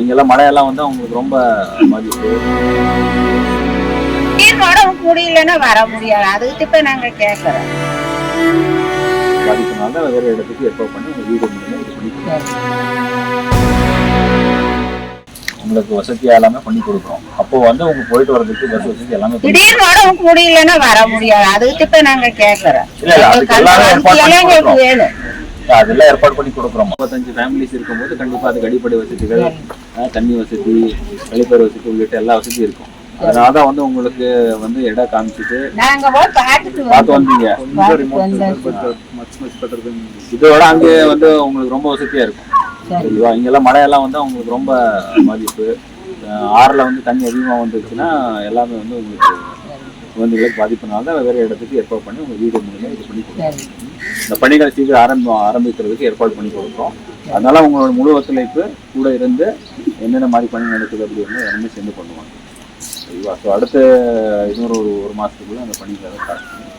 இங்கெல்லாம் மழையெல்லாம் வந்து அவங்களுக்கு ரொம்ப பாதிப்பு. முடியலன்னா வர முடியாது. அதுக்கு இப்ப நாங்க கேட்கறோம். பாதிப்புனால வேற இடத்துக்கு ஏற்பாடு பண்ணி உங்க வீடு மூலியமா இது பண்ணி உங்களுக்கு வசதியா எல்லாமே பண்ணி கொடுக்குறோம். அப்போ வந்து உங்க போயிட்டு வர்றதுக்கு பஸ் வசதி எல்லாமே திடீர்னு முடியலன்னா வர முடியாது. அதுக்கு இப்ப நாங்க கேட்கறோம். இல்ல அதுக்கு எல்லாமே வேணும். அதெல்லாம் ஏற்பாடு பண்ணி கொடுக்குறோம். 35 ஃபேமிலிஸ் இருக்கும்போது கண்டிப்பா அதுக்கு அடிப்படை வசதிகள், தண்ணி வசதி, கழிப்பறை வசதி உள்ளிட்ட எல்லா வசதியும் இருக்கும். அதனாலதான் வந்து உங்களுக்கு வந்து இடம் காமிச்சிட்டு பார்த்து வந்தீங்க. இதோட அங்கே வந்து உங்களுக்கு ரொம்ப வசதியா இருக்கும். சரிவா? இங்கெல்லாம் மழையெல்லாம் வந்து உங்களுக்கு ரொம்ப பாதிப்பு. ஆறுல வந்து தண்ணி அதிகமாக வந்துருச்சுன்னா எல்லாமே வந்து உங்களுக்கு குழந்தைகளுக்கு பாதிப்புனால வேற இடத்துக்கு ஏற்பாடு பண்ணி உங்க வீடு மூலியமா இது பண்ணி கொடுக்குறோம். இந்த பணிகளை சீக்கிரம் ஆரம்பிக்கிறதுக்கு ஏற்பாடு பண்ணி கொடுக்குறோம். அதனால உங்களோட முழு ஒத்துழைப்பு கூட இருந்து என்னென்ன மாதிரி பணி நடக்குது அப்படின்னு எல்லாமே சேர்ந்து பண்ணுவாங்க. சரிவா? ஸோ அடுத்த இன்னொரு ஒரு மாதத்துக்குள்ள அந்த பணிகளை ஸ்டார்ட் பண்ணி